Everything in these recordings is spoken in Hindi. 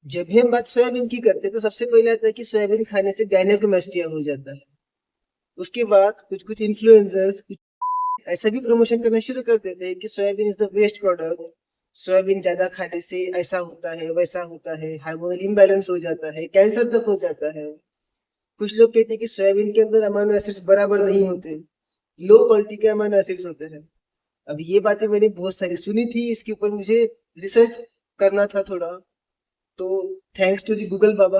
जब भी हम बात सोयाबीन की करते हैं तो सबसे पहले आता है कि सोयाबीन खाने से गायनेकोमेस्टिया हो जाता है। उसके बाद कुछ कुछ इन्फ्लुएंसर्स ऐसा भी प्रमोशन करना शुरू कर देते हैं कि soybean is the waste product. Soybean ज्यादा खाने से ऐसा होता है वैसा होता है, हार्मोनल इम्बैलेंस हो जाता है, कैंसर तक हो जाता है। कुछ लोग कहते हैं कि सोयाबीन के अंदर अमाइनो एसिड्स बराबर नहीं होते, लो क्वालिटी के अमाइनो एसिड्स होते हैं। अब ये बातें मैंने बहुत सारी सुनी थी, इसके ऊपर मुझे रिसर्च करना था थोड़ा। तो थैंक्स टू दी गूगल बाबा,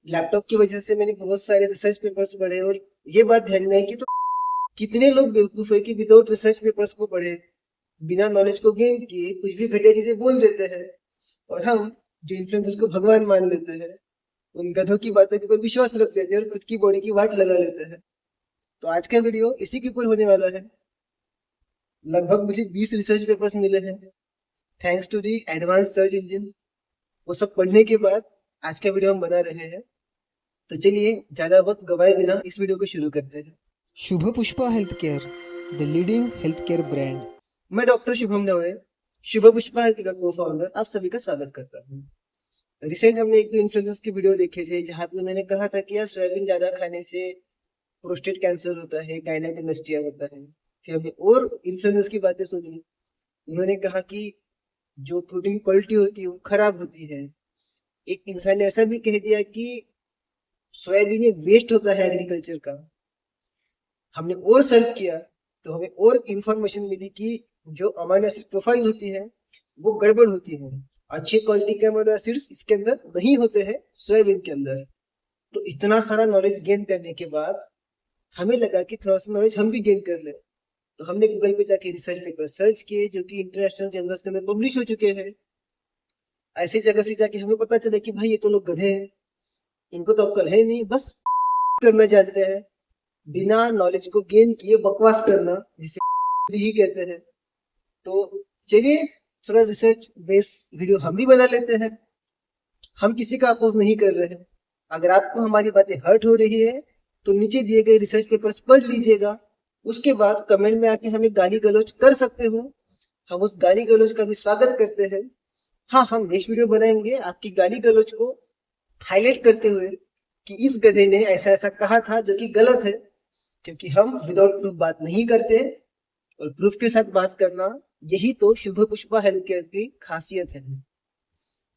लैपटॉप की वजह से मैंने बहुत सारे रिसर्च पेपर्स पढ़े और ये बात ध्यान में आई कि तो कितने लोग बेवकूफ है कि विदाउट रिसर्च पेपर्स को पढ़े, बिना नॉलेज को गेन किए कुछ भी घटिया चीजें बोल देते हैं। और हम जो इन्फ्लुएंसर्स को भगवान मान लेते हैं, उन गधों की बातों के ऊपर विश्वास रख देते हैं और खुद की बॉडी की वाट लगा लेते हैं। तो आज का वीडियो इसी के ऊपर होने वाला है। लगभग मुझे 20 रिसर्च पेपर्स मिले हैं, thanks to the advance search engine. वो सब पढ़ने के बाद आज का वीडियो हम बना रहे हैं। तो चलिए ज्यादा वक्त गवाए बिना इस वीडियो को शुरू करते हैं। Shubh Pushpa health care, the leading health care brand. मैं डॉक्टर शुभम नवड़े, शुभ पुष्पा हेल्थ का को फाउंडर, आप सभी का स्वागत करता हूँ। रिसेंट हमने एक दो इन्फ्लुएंसर्स की वीडियो देखे थे जहाँ पे उन्होंने कहा था कि यार सोयाबीन ज्यादा खाने से प्रोस्टेट कैंसर होता है, गायनेकोमेस्टिया होता है। फिर हमने और इन्फ्लुएंसर्स की बातें सुनी, उन्होंने कहा कि जो प्रोटीन क्वालिटी होती है वो खराब होती है। एक इंसान ने ऐसा भी कह दिया कि सोयाबीन ये वेस्ट होता है एग्रीकल्चर का। हमने और सर्च किया तो हमें और इंफॉर्मेशन मिली कि जो अमाइनो एसिड प्रोफाइल होती है वो गड़बड़ होती है। अच्छी क्वालिटी के अमाइनो एसिड्स इसके अंदर नहीं होते हैं सोयाबीन के अंदर। तो इतना सारा नॉलेज गेन करने के बाद हमें लगा कि थोड़ा सा नॉलेज हम भी गेन कर ले। तो हमने गूगल पे जाके रिसर्च पेपर सर्च किए जो कि इंटरनेशनल जर्नल्स के अंदर पब्लिश हो चुके हैं। ऐसी जगह से जाके हमें पता चला कि भाई ये तो लोग गधे हैं, इनको तो अक्ल है नहीं, बस करना जानते हैं, बिना नॉलेज को गेन किए बकवास करना जिसे ही कहते हैं। तो चलिए थोड़ा रिसर्च बेस वीडियो हम भी बना लेते हैं। हम किसी का अपोज नहीं कर रहे हैं। अगर आपको हमारी बातें हर्ट हो रही है तो नीचे दिए गए रिसर्च पेपर्स पढ़ लीजिएगा। उसके बाद कमेंट में आके हमें गाली गलौज कर सकते हो, हम उस गाली गलौज का भी स्वागत करते हैं। हाँ, हम नेक्स्ट वीडियो बनाएंगे आपकी गाली गलौज को हाईलाइट करते हुए कि इस गधे ने ऐसा ऐसा कहा था जो कि गलत है। क्योंकि हम विदाउट प्रूफ बात नहीं करते और प्रूफ के साथ बात करना, यही तो शुभ पुष्पा हेल्थ केयर की खासियत है।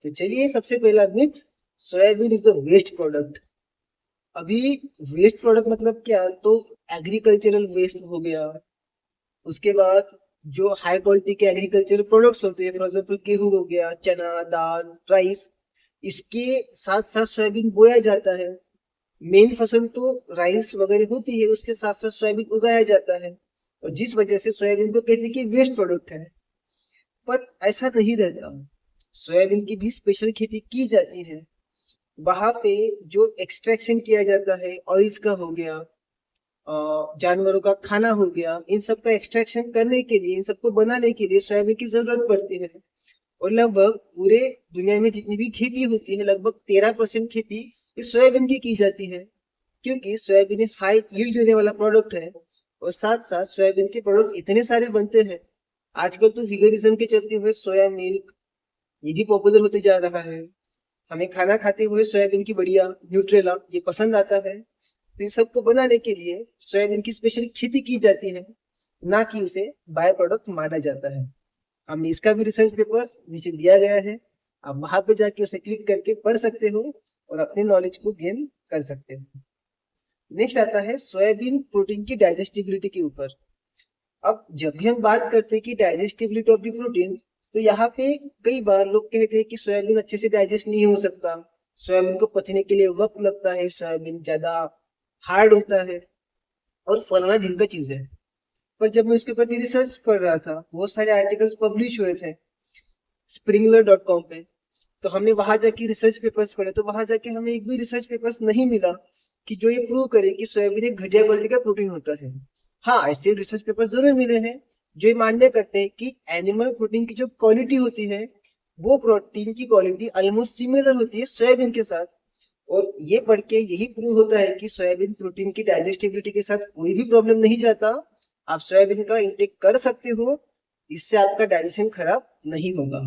तो चलिए सबसे पहला myth, soybean is the waste product. अभी वेस्ट प्रोडक्ट मतलब क्या, तो एग्रीकल्चरल वेस्ट हो गया। उसके बाद जो हाई क्वालिटी के एग्रीकल्चरल प्रोडक्ट्स होते हैं, फॉर एग्जाम्पल गेहूं हो गया, चना, दाल, राइस, इसके साथ साथ सोयाबीन बोया जाता है। मेन फसल तो राइस वगैरह होती है, उसके साथ साथ सोयाबीन उगाया जाता है। और जिस वजह से सोयाबीन को कहते हैं कि वेस्ट प्रोडक्ट है। पर ऐसा नहीं रहता, सोयाबीन की भी स्पेशल खेती की जाती है। वहां पे जो एक्सट्रैक्शन किया जाता है, ऑयल्स का हो गया, जानवरों का खाना हो गया, इन सब का एक्सट्रैक्शन करने के लिए, इन सबको बनाने के लिए सोयाबीन की जरूरत पड़ती है। और लगभग पूरे दुनिया में जितनी भी खेती होती है, लगभग 13% खेती इस सोयाबीन की जाती है। क्योंकि सोयाबीन हाई यील्ड देने वाला प्रोडक्ट है। और साथ साथ सोयाबीन के प्रोडक्ट इतने सारे बनते हैं, आजकल तो फिगरिज्म के चलते हुए सोया मिल्क ये भी पॉपुलर होते जा रहा है। हमें खाना खाते हुए सोयाबीन की बढ़िया न्यूट्रेला ये पसंद आता है। तो इन सबको बनाने के लिए सोयाबीन की स्पेशल खेती की जाती है, ना कि उसे बाय प्रोडक्ट माना जाता है। हमने इसका भी रिसर्च पेपर नीचे दिया गया है, आप वहां पे जाके उसे क्लिक करके पढ़ सकते हो और अपने नॉलेज को गेन कर सकते हो। नेक्स्ट आता है सोयाबीन प्रोटीन की डाइजेस्टिबिलिटी के ऊपर। अब जब भी हम बात करते हैं कि डाइजेस्टिबिलिटी ऑफ द प्रोटीन, तो यहाँ पे कई बार लोग कहते हैं कि सोयाबीन अच्छे से डाइजेस्ट नहीं हो सकता, सोयाबीन को पचने के लिए वक्त लगता है, सोयाबीन ज्यादा हार्ड होता है और फलाना ढिमका का चीज है। पर जब मैं उसके प्रति रिसर्च कर रहा था, बहुत सारे आर्टिकल्स पब्लिश हुए थे springler.com पे, तो हमने वहां जाके रिसर्च पेपर्स पढ़े, तो वहां जाके हमें एक भी रिसर्च पेपर्स नहीं मिला कि जो ये प्रूव करे कि सोयाबीन एक घटिया क्वालिटी का प्रोटीन होता है। हाँ, ऐसे रिसर्च पेपर जरूर मिले हैं जो ये मान्य करते हैं कि एनिमल प्रोटीन की जो क्वालिटी होती है, वो प्रोटीन की क्वालिटी ऑलमोस्ट सिमिलर होती है सोयाबीन के साथ। और ये पढ़ के यही प्रूव होता है कि सोयाबीन प्रोटीन की डाइजेस्टिबिलिटी के साथ कोई भी प्रॉब्लम नहीं जाता। आप सोयाबीन का इंटेक कर सकते हो, इससे आपका डाइजेशन खराब नहीं होगा।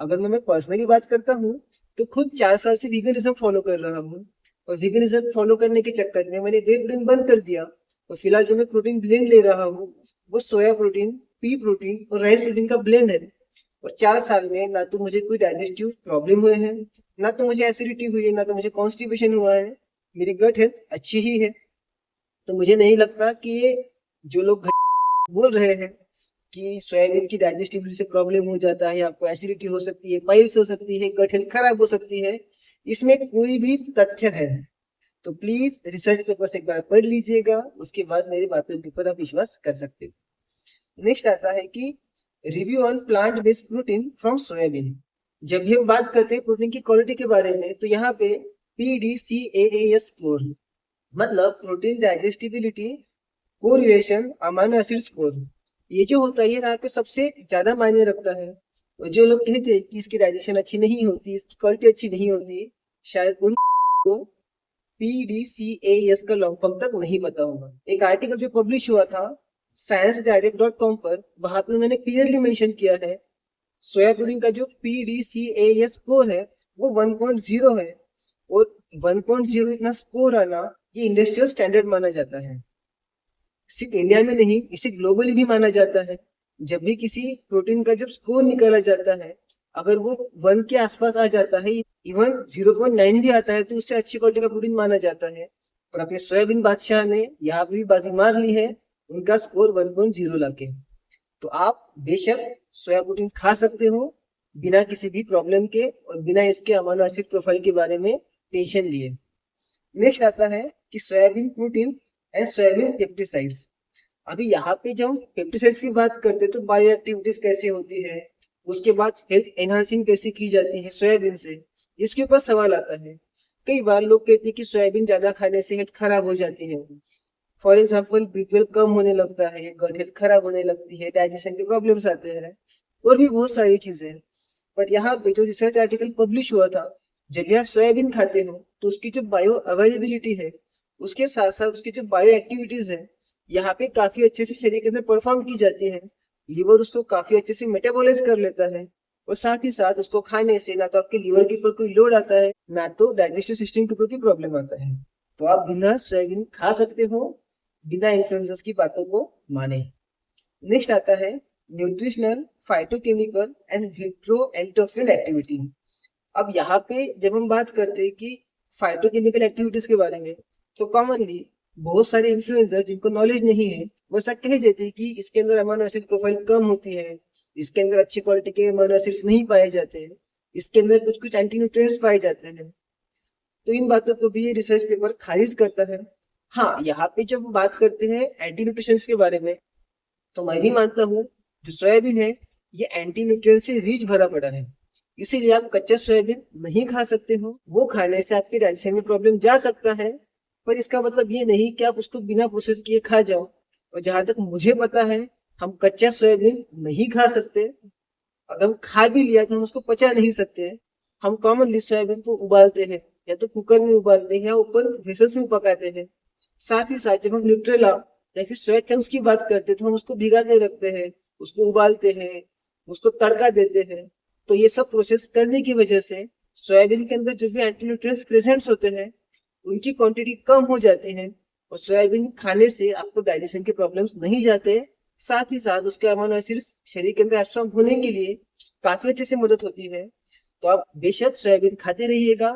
अगर मैं पर्सनली बात करता हूँ तो खुद 4 साल से वीगनिज्म फॉलो कर रहा हूँ, और वीगनिज्म फॉलो करने के चक्कर में मैंने वे प्रोटीन बंद कर दिया। और फिलहाल जो मैं प्रोटीन ब्लेंड ले रहा हूँ वो सोया प्रोटीन, पी प्रोटीन और राइस प्रोटीन का ब्लेंड है। और 4 साल में ना तो मुझे कोई डाइजेस्टिव प्रॉब्लम हुए हैं, ना तो मुझे एसिडिटी हुई है, ना तो मुझे कॉन्स्टिपेशन हुआ है। मेरी गट हेल्थ अच्छी ही है। तो मुझे नहीं लगता कि ये जो लोग बोल रहे हैं कि सोयाबीन की डाइजेस्टिबिलिटी से प्रॉब्लम हो जाता है, आपको एसिडिटी हो सकती है, पाइल्स हो सकती है, गट हेल्थ खराब हो सकती है, इसमें कोई भी तथ्य है। तो प्लीज रिसर्च पेपर्स एक बार पढ़ लीजिएगा, उसके बाद मेरी बातों के ऊपर आप विश्वास कर सकते हो। नेक्स्ट आता है कि review on plant based protein from soybean. जब भी हम बात करते हैं प्रोटीन की क्वालिटी के बारे में, तो यहाँ पे PDCAAS स्कोर मतलब protein digestibility correlation amino acid score, ये जो होता है ये यहाँ पे सबसे ज्यादा मायने रखता है। और जो लोग कहते हैं कि इसकी डाइजेशन अच्छी नहीं होती, इसकी क्वालिटी अच्छी नहीं होती, शायद उनको PDCAS का लॉन्ग फॉर्म तक नहीं पता होगा। एक आर्टिकल जो पब्लिश हुआ था sciencedirect.com पर, वहां पे उन्होंने क्लियरली मेंशन किया है सोया प्रोटीन का जो PDCAS स्कोर है वो 1.0 है। और 1.0 इतना स्कोर आना ये इंडस्ट्रियल स्टैंडर्ड माना जाता है। सिर्फ इंडिया में नहीं, इसे ग्लोबली भी माना जाता है। जब भी किसी प्रोटीन का जब स्कोर निकाला जाता है, अगर वो 1 के आसपास आ जाता है, इवन 0.9 भी आता है, तो उससे अच्छी क्वालिटी का प्रोटीन माना जाता है। पर अपने सोयाबीन बादशाह ने यहाँ पे भी बाजी मार ली है, उनका स्कोर 1.0 लाके। तो आप बेशक सोया प्रोटीन खा सकते हो बिना किसी भी प्रॉब्लम के और बिना इसके अमीनो एसिड प्रोफाइल के बारे में टेंशन लिए। नेक्स्ट आता है कि सोयाबीन प्रोटीन एंड सोयाबीन पेप्टिसाइड्स। अभी यहाँ पे जब हम पेप्टिसाइड्स की बात करते हैं तो बायो एक्टिविटीज कैसे होती है, उसके बाद हेल्थ एनहांसिंग कैसे की जाती है सोयाबीन से, इसके ऊपर सवाल आता है। कई बार लोग कहते हैं कि सोयाबीन ज्यादा खाने से हेल्थ खराब हो जाती है। फॉर एग्जाम्पल B12 कम होने लगता है, गट हेल्थ खराब होने लगती है, डाइजेशन के प्रॉब्लम्स आते हैं, और भी बहुत सारी चीजें। पर यहाँ पे जो रिसर्च आर्टिकल पब्लिश हुआ था, जब भी आप सोयाबीन खाते हो तो उसकी जो बायो अवेलेबिलिटी है, उसके साथ साथ उसकी जो बायो एक्टिविटीज है, यहाँ पे काफी अच्छे से शरीर के अंदर परफॉर्म की जाती है। लीवर उसको काफी अच्छे से मेटाबोलाइज कर लेता है, और साथ ही साथ उसको खाने से ना तो आपके लीवर के ऊपर कोई लोड आता है, ना तो डाइजेस्टिव सिस्टम के ऊपर कोई प्रॉब्लम आता है। तो आप बिना सोयाबीन खा सकते हो बिना इन्फ्लुएंसर्स की बातों को माने। नेक्स्ट आता है nutritional, phytochemical and vitro antioxidant activity. अब यहाँ पे जब हम बात करते हैं कि फाइटोकेमिकल एक्टिविटीज के बारे में, तो कॉमनली बहुत सारे इन्फ्लुएंसर जिनको नॉलेज नहीं है वो ऐसा कह देते हैं कि इसके अंदर अमीनो एसिड प्रोफाइल कम होती है, इसके अंदर अच्छी क्वालिटी के अमीनो एसिड्स नहीं पाए जाते हैं, इसके अंदर कुछ कुछ एंटी न्यूट्रिएंट्स पाए जाते हैं। तो इन बातों को भी ये रिसर्च पेपर खारिज करता है। हाँ, यहाँ पे जब हम बात करते हैं एंटी न्यूट्रिशंस के बारे में, तो मैं भी मानता हूँ जो सोयाबीन है ये एंटी न्यूट्रिएंट से रिच भरा पड़ा है, इसीलिए आप कच्चा सोयाबीन नहीं खा सकते हो। वो खाने से आपके डाइजेशन में प्रॉब्लम जा सकता है, पर इसका मतलब ये नहीं कि आप उसको बिना प्रोसेस किए खा जाओ। और जहां तक मुझे पता है, हम कच्चा सोयाबीन नहीं खा सकते। अगर हम खा भी लिया तो हम उसको पचा नहीं सकते। हम कॉमनली सोयाबीन को उबालते हैं, या तो कुकर में उबालते हैं या ओपन वेसल्स में पकाते हैं। साथ ही साथ जब हम न्यूट्रेला या फिर सोया चंक्स की बात करते हैं तो हम उसको भिगा के रखते हैं, उसको उबालते हैं, उसको तड़का देते हैं। तो ये सब प्रोसेस करने की वजह से सोयाबीन के अंदर जो भी एंटी न्यूट्रिएंट्स प्रेजेंट होते हैं उनकी क्वांटिटी कम हो जाती है, और सोयाबीन खाने से आपको डाइजेशन के प्रॉब्लम्स नहीं जाते। साथ ही साथ उसके अमीनो एसिड्स शरीर के अंदर एब्सॉर्ब होने के लिए काफी अच्छे से मदद होती है। तो आप बेशक सोयाबीन खाते रहिएगा,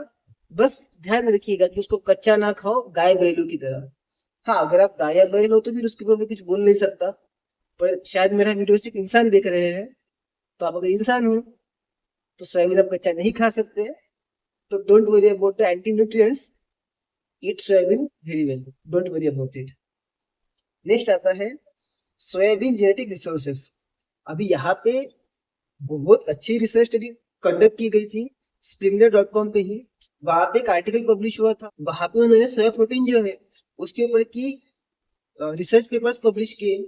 बस ध्यान रखिएगा कि उसको कच्चा ना खाओ गाय बैलों की तरह। हाँ, अगर आप गाय या बैल हो तो फिर उसके ऊपर मैं कुछ बोल नहीं सकता, पर शायद मेरा वीडियो सिर्फ इंसान देख रहे हैं, तो आप अगर इंसान हो तो सोयाबीन आप कच्चा नहीं खा सकते। तो don't worry about the anti nutrients, eat soybean very well, don't worry about it. Next आता है सोयाबीन जेनेटिक रिसोर्सेस। अभी यहाँ पे बहुत अच्छी रिसर्च स्टडी कंडक्ट की गई थी springer.com पे ही। वहां पे एक आर्टिकल पब्लिश हुआ था, वहां पे उन्होंने सोया प्रोटीन जो है उसके ऊपर की रिसर्च पेपर्स पब्लिश किए।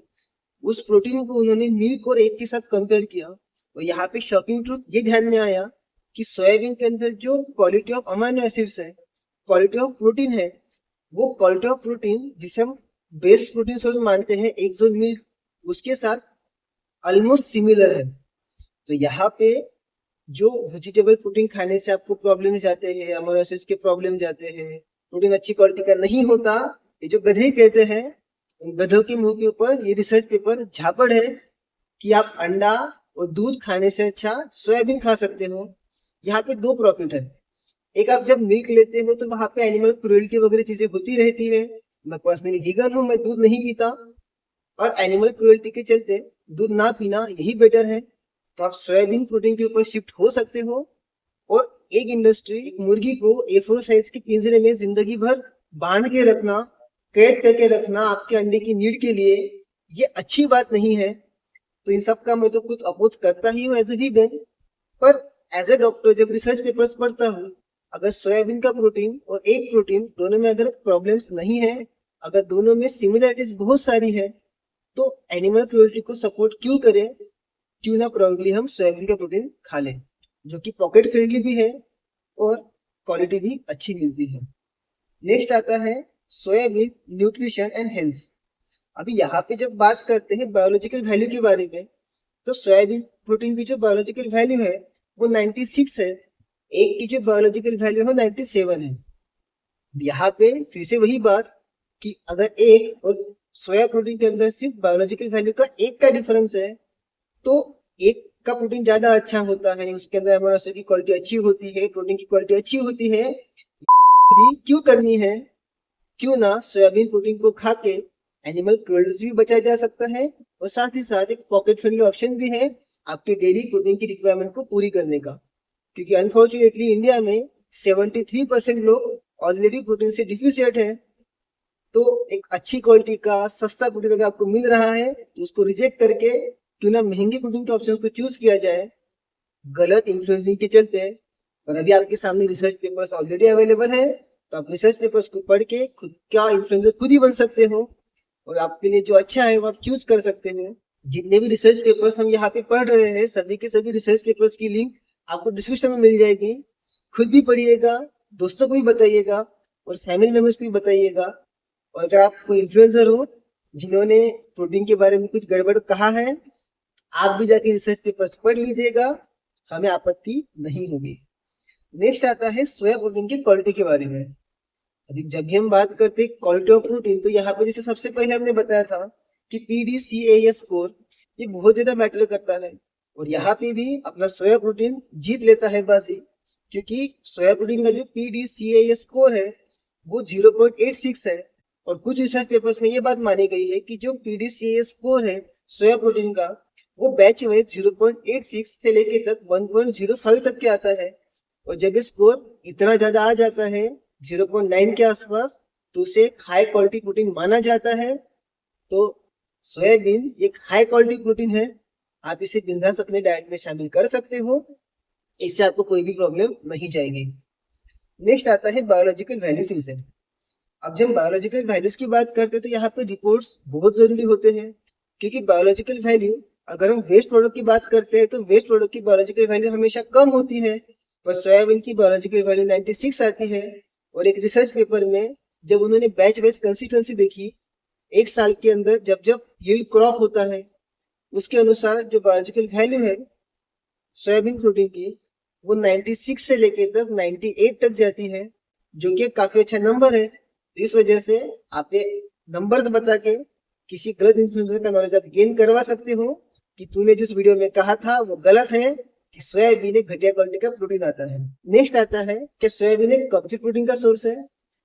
उस प्रोटीन को उन्होंने मिल्क और एग के साथ कंपेयर किया, और यहाँ पे शॉकिंग ट्रूथ ये ध्यान में आया कि सोयाबीन के अंदर जो क्वालिटी ऑफ अमीनो एसिड्स है, क्वालिटी ऑफ प्रोटीन है, वो क्वालिटी ऑफ प्रोटीन जिसे हम बेस्ट प्रोटीन सोर्स मानते हैं एक्सोन मिल्क, उसके साथ ऑलमोस्ट सिमिलर है। तो यहाँ पे जो वेजिटेबल प्रोटीन खाने से आपको प्रॉब्लम जाते हैं, अमीनो एसिड्स के प्रॉब्लम जाते हैं, प्रोटीन अच्छी क्वालिटी का नहीं होता, ये जो गधे कहते हैं, उन गधों के मुंह के ऊपर ये रिसर्च पेपर झापड़ है कि आप अंडा और दूध खाने से अच्छा सोयाबीन खा सकते हो। यहाँ पे दो प्रॉफिट है। एक, आप जब मिल्क लेते हो तो वहां पे एनिमल क्रुएल्टी वगैरह चीजें होती रहती है। मैं पर्सनली वीगन हूँ, मैं दूध नहीं पीता, और एनिमल क्रुएल्टी के चलते दूध ना पीना यही बेटर है। तो आप सोयाबीन प्रोटीन के ऊपर शिफ्ट हो सकते हो। और एक इंडस्ट्री, एक मुर्गी को A4 साइज के पिंजरे में जिंदगी भर बांध के रखना, कैद करके रखना आपके अंडे की नीड के लिए, ये अच्छी बात नहीं है। तो इन सब का मैं तो खुद अपोज करता ही हूँ एज ए वीगन। पर एज ए डॉक्टर जब रिसर्च पेपर्स पढ़ता हूँ, अगर सोयाबीन का प्रोटीन और एग प्रोटीन दोनों में अगर प्रॉब्लम्स नहीं है, अगर दोनों में सिमिलरिटीज बहुत सारी है, तो एनिमल क्रुएल्टी को सपोर्ट क्यों करें? क्यों ना प्रोबेबली हम सोयाबीन का प्रोटीन खा लें, जो कि पॉकेट फ्रेंडली भी है और क्वालिटी भी अच्छी मिलती है। नेक्स्ट आता है सोयाबीन न्यूट्रिशन एंड हेल्थ। अभी यहाँ पे जब बात करते हैं बायोलॉजिकल वैल्यू के बारे में, तो सोयाबीन प्रोटीन की जो बायोलॉजिकल वैल्यू है वो 96 है, एग की जो बायोलॉजिकल वैल्यू है 97 है। यहाँ पे फिर से वही बात कि अगर एग और सोया प्रोटीन के अंदर सिर्फ बायोलॉजिकल वैल्यू का एक का डिफरेंस है, तो एक का प्रोटीन ज्यादा अच्छा होता है, उसके अंदर अमीनो एसिड की क्वालिटी अच्छी होती है, प्रोटीन की क्वालिटी अच्छी होती है। क्यों करनी है? क्यों ना सोयाबीन प्रोटीन को खा के एनिमल क्रुएल्टी भी बचाया जा सकता है, और साथ ही साथ एक पॉकेट फ्रेंडली ऑप्शन भी है आपके डेली प्रोटीन की रिक्वायरमेंट को पूरी करने का। क्योंकि अनफॉर्चुनेटली इंडिया में 73% लोग ऑलरेडी प्रोटीन से डिफिशिएंट है। तो एक अच्छी क्वालिटी का सस्ता प्रोटीन अगर आपको मिल रहा है, तो उसको रिजेक्ट करके क्यों ना महंगे प्रोटीन के ऑप्शन को चूज किया जाए, गलत इन्फ्लुएंसिंग के चलते। और अभी आपके सामने रिसर्च पेपर्स ऑलरेडी अवेलेबल है, तो आप रिसर्च पेपर्स को पढ़ के खुद का इन्फ्लुएंसर खुद ही बन सकते हो, और आपके लिए जो अच्छा है वो आप चूज कर सकते हैं। जितने भी रिसर्च पेपर्स हम यहाँ पे पढ़ रहे हैं, सभी के सभी रिसर्च पेपर्स की लिंक आपको डिस्क्रिप्शन में मिल जाएगी। खुद भी पढ़िएगा, दोस्तों को भी बताइएगा, और फैमिली मेंबर्स को भी बताइएगा। और अगर आप कोई इन्फ्लुएंसर हो जिन्होंने प्रोटीन के बारे में कुछ गड़बड़ कहा है, आप भी जाके रिसर्च पेपर्स पढ़ लीजिएगा, हमें आपत्ति नहीं होगी। नेक्स्ट आता है सोया प्रोटीन की क्वालिटी के बारे में। अभी जब भी हम बात करते हैं क्वालिटी ऑफ प्रोटीन, तो यहाँ पे जैसे सबसे पहले हमने बताया था कि PDCAS स्कोर ये बहुत ज्यादा मैटर करता है, और यहाँ पे भी अपना सोया प्रोटीन जीत लेता है बाजी। क्योंकि सोया प्रोटीन का जो PDCAS स्कोर है वो 0.86 है, और कुछ रिसर्च पेपर्स में ये बात मानी गई है कि जो PDCAS स्कोर है सोया प्रोटीन का, वो बैच वाइज 0.86 से लेके तक 1.05 तक के आता है। और जब ये स्कोर इतना ज्यादा आ जाता है 0.9 के आसपास, तो उसे हाई क्वालिटी प्रोटीन माना जाता है। तो सोयाबीन एक हाई क्वालिटी प्रोटीन है, आप इसे बिंदास अपने डाइट में शामिल कर सकते हो, इससे आपको कोई भी प्रॉब्लम नहीं जाएगी। नेक्स्ट आता है बायोलॉजिकल वैल्यू फिर से। अब जब बायोलॉजिकल वैल्यूज की बात करते हैं, तो यहाँ पे रिपोर्ट्स बहुत जरूरी होते हैं। क्योंकि बायोलॉजिकल वैल्यू, अगर हम वेस्ट प्रोडक्ट की बात करते हैं, तो वेस्ट प्रोडक्ट की बायोलॉजिकल वैल्यू हमेशा कम होती है, पर सोयाबीन की बायोलॉजिकल वैल्यू 96 आती है। और एक रिसर्च पेपर में जब उन्होंने बैच वाइज कंसिस्टेंसी देखी, एक साल के अंदर जब जब यील्ड क्रॉप होता है, उसके अनुसार जो बायोलॉजिकल वैल्यू है सोयाबीन प्रोटीन की, वो 96 से लेके तक 98 तक जाती है, जो कि काफी अच्छा नंबर है। तो इस वजह से आप ये नंबर्स बता के किसी गलत इन्फ्लुएंसर का नॉलेज आप गेन करवा सकते हो कि तूने जिस वीडियो में कहा था वो गलत है, कि सोयाबीन एक घटिया क्वालिटी का प्रोटीन आता है। नेक्स्ट आता है कि सोयाबीन एक कंप्लीट प्रोटीन का सोर्स है।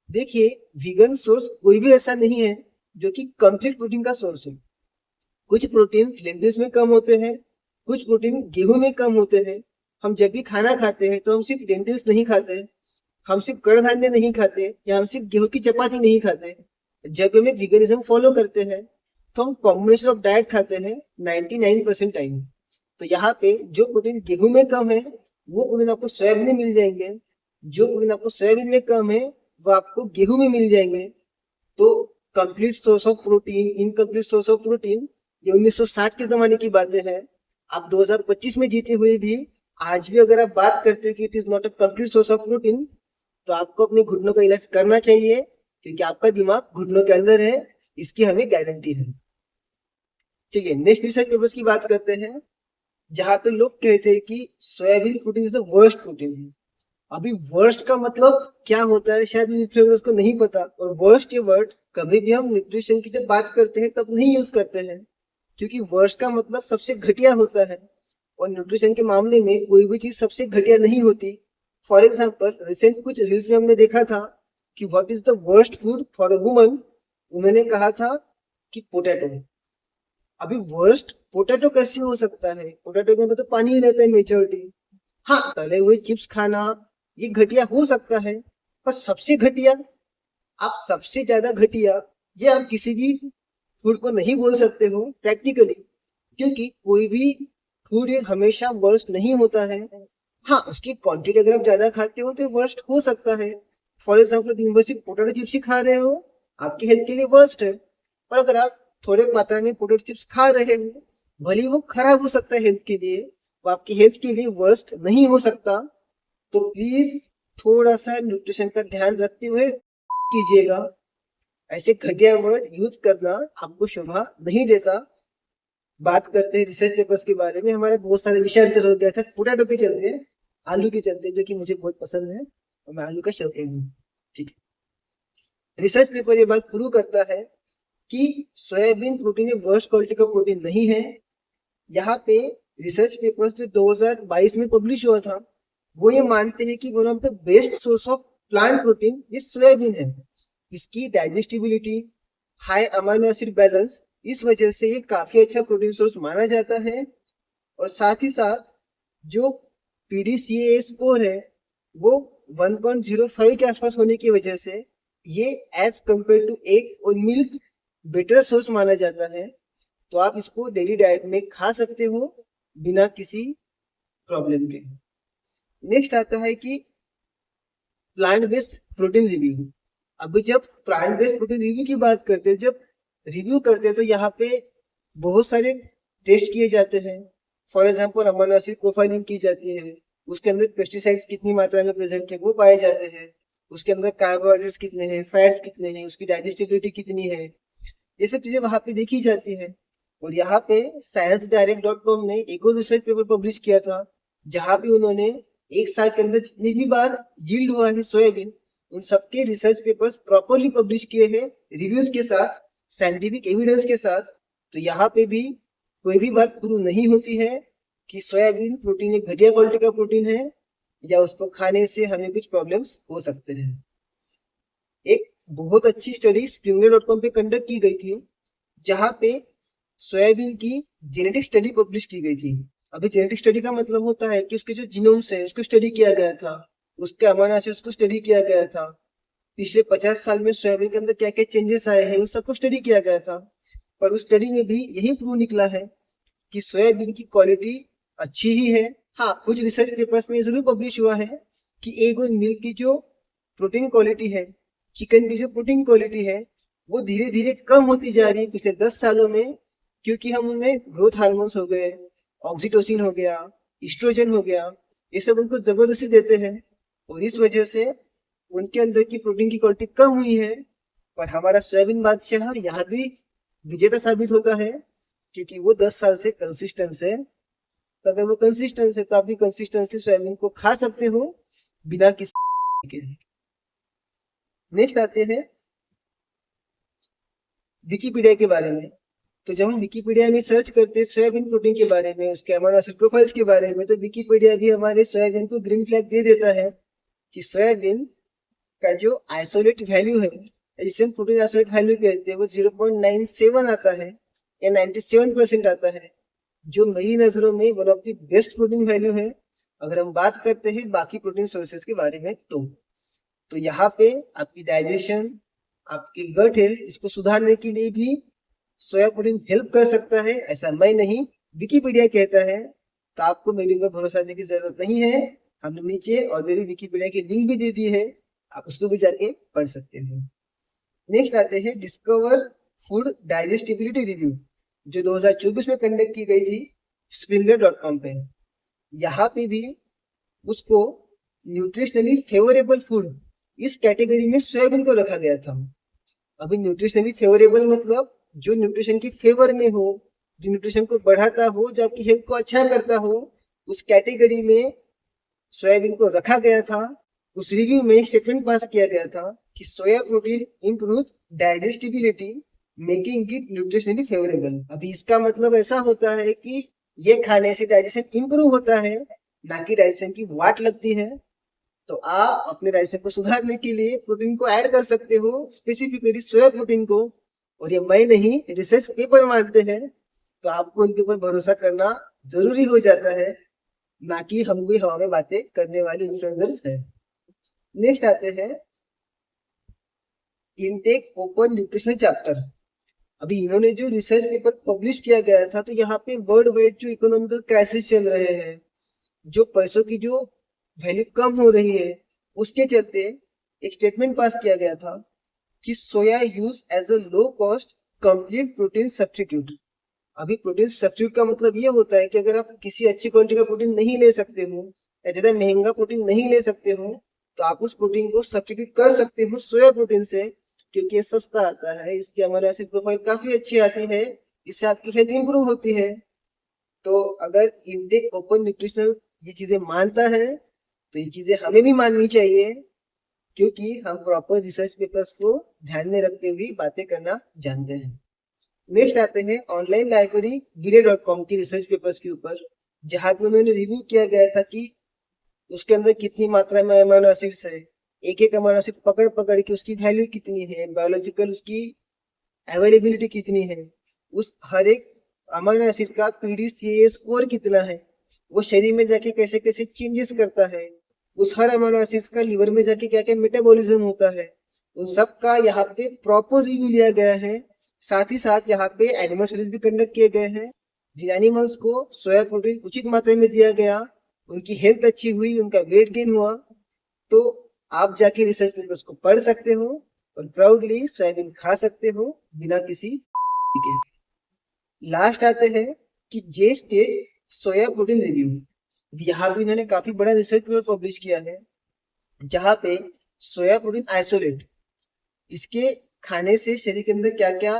देखिए, वीगन सोर्स कोई भी ऐसा नहीं है जो कि कंप्लीट प्रोटीन का सोर्स है। कुछ प्रोटीन लेंटिल्स में कम होते हैं, कुछ प्रोटीन गेहूं में कम होते हैं। हम जब भी खाना खाते हैं तो हम सिर्फ लेंटिल्स नहीं खाते, हम सिर्फ कड़धान्य नहीं खाते, या हम सिर्फ गेहूं की चपाती नहीं खाते। जब हम एक वीगनिज्म फॉलो करते हैं, तो हम कॉम्बिनेशन ऑफ डाइट खाते हैं 99% टाइम। तो यहाँ पे जो प्रोटीन गेहूं में कम है, वो प्रोटीन आपको सोयाबीन में मिल जाएंगे। जो प्रोटीन आपको सोयाबीन में कम है, वो आपको गेहूं में मिल जाएंगे। तो complete source of protein, incomplete source of protein, ये 1960 के जमाने की बातें हैं। आप 2025 में जीते हुए भी आज भी अगर आप बात करते हो कि it is not a complete source of protein, तो आपको अपने घुटनों का इलाज करना चाहिए, क्योंकि आपका दिमाग घुटनों के अंदर है, इसकी हमें गारंटी है। ठीक है, नेक्स्ट रिसर्च पेपर्स की बात करते हैं। जहाँ पे लोग कहते हैं कि soybean protein is the worst protein है। अभी वर्स्ट का मतलब क्या होता है शायद न्यूट्रिशनिस्ट को नहीं पता, और वर्स्ट ये वर्ड कभी भी हम न्यूट्रिशन की जब बात करते हैं तब नहीं यूज करते हैं, क्योंकि वर्स्ट का मतलब सबसे घटिया होता है, और न्यूट्रिशन के मामले में कोई भी चीज सबसे घटिया नहीं होती। फॉर एग्जाम्पल रिसेंट कुछ रील्स में हमने देखा था कि what is the worst food for a woman, उन्होंने कहा था कि पोटैटो। अभी वर्स्ट पोटैटो कैसे हो सकता है, पोटैटो के अंदर तो पानी ही रहता है मेजोरिटी। हाँ, तले हुए चिप्स खाना ये घटिया हो सकता है, पर सबसे घटिया, आप सबसे ज्यादा घटिया, ये आप किसी भी फूड को नहीं बोल सकते हो प्रैक्टिकली, क्योंकि कोई भी फूड हमेशा वर्स्ट नहीं होता है। हाँ, उसकी क्वांटिटी अगर आप ज्यादा खाते हो तो वर्स्ट हो सकता है। फॉर एग्जाम्पल दिन भर सिर्फ पोटैटो चिप्स ही खा रहे हो, आपकी हेल्थ के लिए वर्स्ट है। पर अगर आप थोड़े मात्रा में पोटैटो चिप्स खा रहे हो, भले ही वो खराब हो सकता है हेल्थ के लिए, वो आपकी हेल्थ के लिए वर्स्ट नहीं हो सकता। तो प्लीज थोड़ा सा न्यूट्रिशन का ध्यान रखते हुए कीजिएगा। ऐसे घटिया वर्ड यूज करना आपको शोभा नहीं देता। बात करते हैं रिसर्च पेपर्स के बारे में। हमारे बहुत सारे विषयांतर हो गया था पोटैटो के चलते, आलू के चलते, जो कि मुझे बहुत पसंद है और मैं आलू का शौकीन हूँ। ठीक है, रिसर्च पेपर ये बात प्रूव करता है कि सोयाबीन प्रोटीन एक वर्स्ट क्वालिटी का प्रोटीन नहीं है। यहाँ पे रिसर्च पेपर्स जो 2022 में पब्लिश हुआ था, वो ये मानते हैं कि one of the best source of plant protein ये सोयाबीन है। इसकी digestibility, high amino acid balance, इस वजह से ये काफी अच्छा प्रोटीन सोर्स माना जाता है। और साथ ही साथ जो पीडीसीए स्कोर है वो 1.05 के आसपास होने की वजह से ये एज कंपेयर टू एग और मिल्क बेटर सोर्स माना जाता है। तो आप इसको डेली डाइट में खा सकते हो बिना किसी प्रॉब्लम के। नेक्स्ट आता है कि प्लांट बेस्ड प्रोटीन रिव्यू। अभी जब प्लांट बेस्ड प्रोटीन रिव्यू की बात करते हैं, जब रिव्यू करते हैं तो यहाँ पे बहुत सारे टेस्ट किए जाते हैं। For example amino acid profiling की जाती है, उसके अंदर पेस्टिसाइड्स कितनी मात्रा में प्रेजेंट है वो पाए जाते हैं, उसके अंदर कार्बोहाइड्रेट्स कितने हैं, फैट्स कितने हैं, उसकी डाइजेस्टिबिलिटी कितनी है, ये सब चीजें वहां पे देखी जाती है। और यहाँ पे sciencedirect.com ने एक और रिसर्च पेपर पब्लिश किया था, जहां पे उन्होंने एक साल के अंदर जितनी भी बार यील्ड हुआ है सोयाबीन, उन सबके रिसर्च पेपर्स प्रॉपरली पब्लिश किए हैं रिव्यूज के साथ, साइंटिफिक एविडेंस के साथ। तो यहाँ पे भी कोई भी बात प्रूव नहीं होती है कि सोयाबीन प्रोटीन एक घटिया क्वालिटी का प्रोटीन है या उसको खाने से हमें कुछ प्रॉब्लम्स हो सकते हैं। एक बहुत अच्छी स्टडी springler.com पे कंडक्ट की गई थी, जहां पे सोयाबीन की जेनेटिक स्टडी पब्लिश की गई थी। अभी जेनेटिक स्टडी का मतलब होता है कि उसके जो जीनोम्स है उसको स्टडी किया गया था, उसके अमीनो एसिड्स को स्टडी किया गया था, पिछले 50 साल में सोयाबीन के अंदर क्या क्या चेंजेस आए हैं उन सबको स्टडी किया गया था। पर उस स्टडी में भी यही प्रूव निकला है कि सोयाबीन की क्वालिटी अच्छी ही है। हाँ, कुछ रिसर्च पेपर्स में जरूर पब्लिश हुआ है कि एग और मिल्क की जो प्रोटीन क्वालिटी है, चिकन की जो प्रोटीन क्वालिटी है, वो धीरे धीरे कम होती जा रही है पिछले 10 सालों में, क्योंकि हम उनमें ग्रोथ हार्मोन्स हो गए, ऑक्सीटोसिन हो गया, इस्ट्रोजन हो गया, ये सब उनको जबरदस्ती देते हैं, और इस वजह से उनके अंदर की प्रोटीन की क्वालिटी कम हुई है। पर हमारा सोयाबीन बादशाह यहाँ भी विजेता साबित होता है, क्योंकि वो 10 साल से कंसिस्टेंस है। तो अगर वो कंसिस्टेंस है तो आप भी कंसिस्टेंसली सोयाबीन को खा सकते हो बिना किसी के। नेक्स्ट आते हैं विकिपीडिया के बारे में। तो जब हम विकिपीडिया में सर्च करते हैं सोयाबीन प्रोटीन के बारे में, उसके अमीनो एसिड प्रोफाइल्स के बारे में, तो विकिपीडिया भी हमारे सोयाबीन को ग्रीन फ्लैग दे देता है कि सोयाबीन का जो आइसोलेट वैल्यू है, जिसे हम प्रोटीन आइसोलेट वैल्यू कहते हैं, वो 0.97 आता है या 97% आता है, जो मेरी नजरों में one of the best protein value है अगर हम बात करते हैं बाकी प्रोटीन सोर्सेज के बारे में। तो यहाँ पे आपकी डाइजेशन, आपकी गट हेल्थ, इसको सुधारने के लिए भी सोया प्रोटीन हेल्प कर सकता है, ऐसा मैं नहीं, विकिपीडिया कहता है। तो आपको मेरे ऊपर भरोसा देने की जरूरत नहीं है, हमने नीचे ऑलरेडी विकिपीडिया की लिंक भी दे दी है, आप उसको भी जाके पढ़ सकते हैं। नेक्स्ट आते हैं डिस्कवर फूड डाइजेस्टिबिलिटी रिव्यू, जो 2024 में कंडक्ट की गई थी springler.com पे। यहाँ पे भी उसको न्यूट्रिशनली फेवरेबल फूड इस कैटेगरी में सोयाबीन को रखा गया था। अभी न्यूट्रिशनली फेवरेबल मतलब जो न्यूट्रिशन की फेवर में हो, जो न्यूट्रिशन को बढ़ाता हो, जो आपकी हेल्थ को अच्छा करता हो, उस कैटेगरी में सोयाबीन को रखा गया था। उस रिव्यू में स्टेटमेंट पास किया गया था कि soya protein improves digestibility, making it nutritionally favourable. अभी इसका मतलब ऐसा होता है कि ये खाने से डाइजेशन इम्प्रूव होता है, ना कि डाइजेशन की वाट लगती है। तो आप अपने डाइजेशन को सुधारने के लिए प्रोटीन को ऐड कर सकते हो, स्पेसिफिकली सोया प्रोटीन को। और ये मैं नहीं, रिसर्च पेपर मानते हैं, तो आपको उनके ऊपर भरोसा करना जरूरी हो जाता है, ना कि हम कोई हवा में बातें करने वाले इन्फ्लुएंसर्स हैं। नेक्स्ट आते हैं इनटेक ओपन न्यूट्रिशनल चैप्टर। अभी इन्होंने जो रिसर्च पेपर पब्लिश किया गया था, तो यहाँ पे वर्ल्ड वाइड जो इकोनॉमिकल क्राइसिस चल रहे हैं, जो पैसों की जो वैल्यू कम हो रही है, उसके चलते एक स्टेटमेंट पास किया गया था कि soya use as a low cost complete protein substitute. अभी प्रोटीन सब्स्टिट्यूट का मतलब ये होता है कि अगर आप किसी अच्छी क्वालिटी का प्रोटीन नहीं ले सकते हो, या ज्यादा महंगा प्रोटीन नहीं ले सकते हो, तो आप उस प्रोटीन को सब्स्टिट्यूट कर सकते हो सोया प्रोटीन से, क्योंकि ये सस्ता आता है, इसकी अमीनो एसिड प्रोफाइल काफी अच्छी आती है, इससे आपकी हेल्थ इंप्रूव होती है। तो अगर इंटेक ओपन न्यूट्रिशनल ये चीजें मानता है, तो ये चीजें हमें भी माननी चाहिए, क्योंकि हम प्रॉपर रिसर्च पेपर्स को ध्यान में रखते हुए बातें करना जानते हैं। नेक्स्ट आते हैं ऑनलाइन लाइब्रेरी विले.com की रिसर्च पेपर्स के ऊपर, जहां पे उन्होंने रिव्यू किया गया था कि उसके अंदर कितनी मात्रा में अमीनो एसिड्स है, एक एक अमीनो एसिड पकड़ पकड़ के उसकी वैल्यू कितनी है, बायोलॉजिकल उसकी अवेलेबिलिटी कितनी है, उस हर एक अमीनो एसिड का पीडीसीए स्कोर कितना है, वो शरीर में जाके कैसे कैसे चेंजेस करता है, उस हर अमीनो एसिड का लिवर में जाके क्या क्या मेटाबॉलिज्म होता है, उन सब का यहाँ पे प्रॉपर रिव्यू लिया गया है। साथ ही साथ यहाँ पे एनिमल स्टडीज भी कंडक्ट किए गए हैं, जिन एनिमल्स को सोया प्रोटीन उचित मात्रा में दिया गया, उनकी हेल्थ अच्छी हुई, उनका वेट गेन हुआ। तो आप जाके रिसर्च पेपर्स को पढ़ सकते हो और प्राउडली सोयाबीन खा सकते हो बिना किसी के। लास्ट आते हैं कि जे स्टेज सोया प्रोटीन रिव्यू। यहाँ भी इन्होंने काफी बड़ा रिसर्च पेपर पब्लिश किया है, जहाँ पे सोया प्रोटीन आइसोलेट, इसके खाने से शरीर के अंदर क्या क्या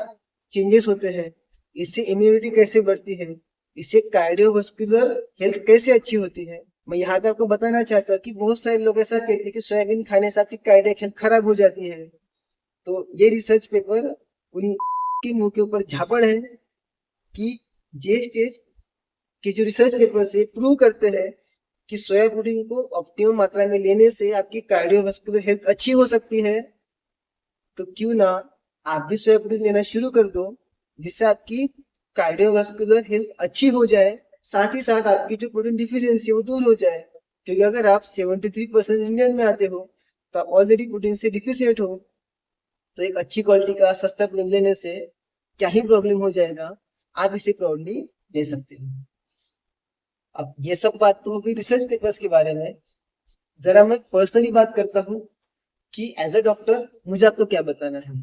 चेंजेस होते हैं, इससे इम्यूनिटी कैसे बढ़ती है, इससे कार्डियोवास्कुलर हेल्थ कैसे अच्छी होती है। मैं यहाँ पे आपको बताना चाहता हूँ कि बहुत सारे लोग ऐसा कहते हैं कि सोयाबीन खाने से आपकी कार्डियक हेल्थ खराब हो जाती है। तो ये रिसर्च पेपर उनके मुंह के ऊपर झापड़ है कि जे स्टेज के जो रिसर्च पेपर से प्रूव करते हैं कि सोया प्रोटीन को ऑप्टिमम मात्रा में लेने से आपकी कार्डियोवास्कुलर हेल्थ अच्छी हो सकती है। तो क्यों ना आप भी सोया प्रोटीन लेना शुरू कर दो, जिससे आपकी कार्डियोवास्कुलर हेल्थ अच्छी हो जाए, साथ ही साथ आपकी जो प्रोटीन डिफिशियंसी है वो दूर हो जाए। क्योंकि अगर आप 73% इंडियन में आते हो, तो आप ऑलरेडी प्रोटीन से डिफिशियंट हो, तो एक अच्छी क्वालिटी का सस्ता प्रोटीन लेने से क्या ही प्रॉब्लम हो जाएगा, आप इसे प्राउडली ले सकते हो। अब ये सब बात तो होगी रिसर्च पेपर्स के बारे में। जरा मैं पर्सनली बात करता हूँ कि एज अ डॉक्टर मुझे आपको क्या बताना है।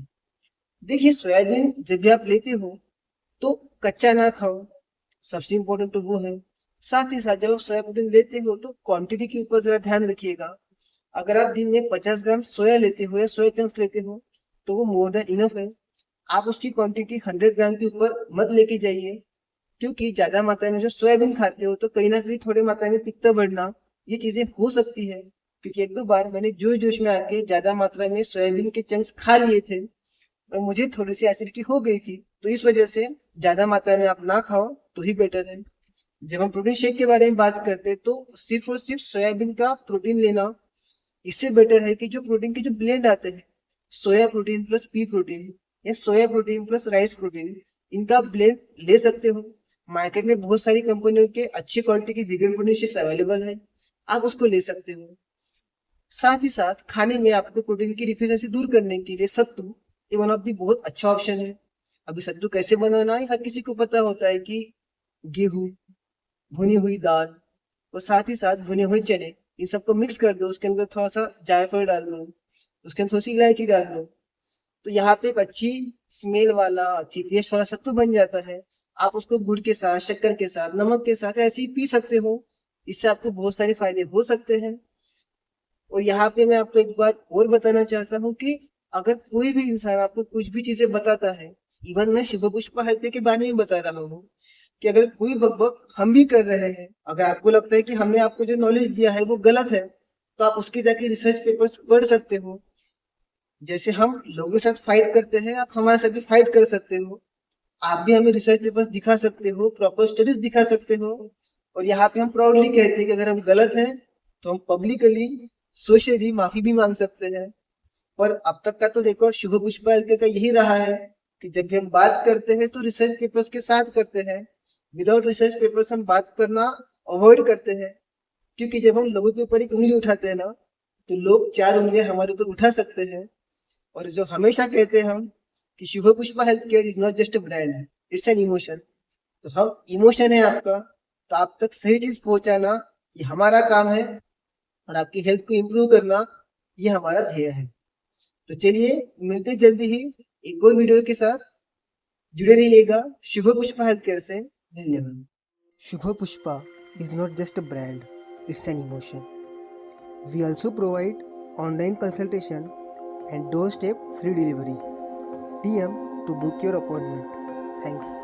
देखिए, सोयाबीन जब भी आप लेते हो तो कच्चा ना खाओ, सबसे इम्पोर्टेंट तो वो है। साथ ही साथ जब आप सोया प्रोटीन लेते हो तो क्वांटिटी के ऊपर जरा ध्यान रखिएगा। अगर आप दिन में 50 ग्राम सोया लेते हो या सोया चंक्स लेते हो, तो वो मोर देन इनफ है। आप उसकी क्वांटिटी 100 ग्राम के ऊपर मत लेके जाइए, क्योंकि ज्यादा मात्रा में जो सोयाबीन खाते हो तो कहीं ना कहीं थोड़े मात्रा में पित्त बढ़ना, ये चीजें हो सकती है। क्योंकि एक दो बार मैंने जोश जोश में आके ज्यादा मात्रा में सोयाबीन के चंक्स खा लिए थे और मुझे थोड़ी सी एसिडिटी हो गई थी। तो इस वजह से ज्यादा मात्रा में आप ना खाओ तो ही बेटर है। जब हम प्रोटीन शेक के बारे में बात करते हैं, तो सिर्फ और सिर्फ सोयाबीन का प्रोटीन लेना इससे बेटर है कि जो प्रोटीन के जो ब्लेंड आते हैं, soya protein plus pea protein या soya protein plus rice protein, इनका ब्लेंड ले सकते हो। मार्केट में बहुत सारी कंपनियों के अच्छी क्वालिटी की वीगन प्रोटीन शेक्स अवेलेबल है, आप उसको ले सकते हो। साथ ही साथ खाने में आपको प्रोटीन की डिफिशियंसी दूर करने के लिए सत्तू ये वन ऑफ दी बहुत अच्छा ऑप्शन है। अभी सत्तू कैसे बनाना है हर किसी को पता होता है कि गेहूं, भुनी हुई दाल और साथ ही साथ भुने हुए चने, इन सबको मिक्स कर दो, उसके अंदर थोड़ा सा जायफल डाल दो, उसके अंदर थोड़ी सी इलायची डाल दो, तो यहाँ पे एक अच्छी स्मेल वाला अच्छी टेस्ट वाला सत्तू बन जाता है। आप उसको गुड़ के साथ, शक्कर के साथ, नमक के साथ ऐसे ही पी सकते हो। इससे आपको बहुत सारे फायदे हो सकते हैं। और यहाँ पे मैं आपको एक बात और बताना चाहता हूँ कि अगर कोई भी इंसान आपको कुछ भी चीजें बताता है इवन मैं शुभ पुष्पा हेल्थ के बारे में बता रहा हूँ कि अगर कोई बकबक हम भी कर रहे हैं, अगर आपको लगता है कि हमने आपको जो नॉलेज दिया है वो गलत है, तो आप उसके जाके रिसर्च पेपर्स पढ़ सकते हो। जैसे हम लोगों के साथ फाइट करते हैं, आप हमारे साथ भी फाइट कर सकते हो। आप भी हमें रिसर्च पेपर्स दिखा सकते हो, प्रॉपर स्टडीज दिखा सकते हो। और यहाँ पे हम प्राउडली कहते हैं कि अगर हम गलत हैं तो हम पब्लिकली सोशली माफी भी मांग सकते हैं। पर अब तक का तो रिकॉर्ड शुभ पुष्पा हेल्थ का यही रहा है कि जब भी हम बात करते हैं तो रिसर्च पेपर्स के साथ करते हैं। विदाउट रिसर्च पेपर्स हम बात करना अवॉइड करते हैं, क्योंकि जब हम लोगों के ऊपर एक उंगली उठाते हैं ना, तो लोग 4 उंगलियां हमारे ऊपर उठा सकते हैं। और जो हमेशा कहते हैं हम कि Shubh Pushpa health care is not just a brand, it's an emotion. तो हम इमोशन है आपका, तो आप तक सही चीज पहुंचाना ये हमारा काम है, और आपकी हेल्थ को इम्प्रूव करना ये हमारा ध्येय है। तो चलिए मिलते हैं जल्दी ही एक और वीडियो के साथ। जुड़े रहिएगा शुभ पुष्पा हेल्थ केयर से। धन्यवाद। Shubha Pushpa is not just a brand, it's an emotion. We also provide online consultation and doorstep free delivery. DM to book your appointment. Thanks.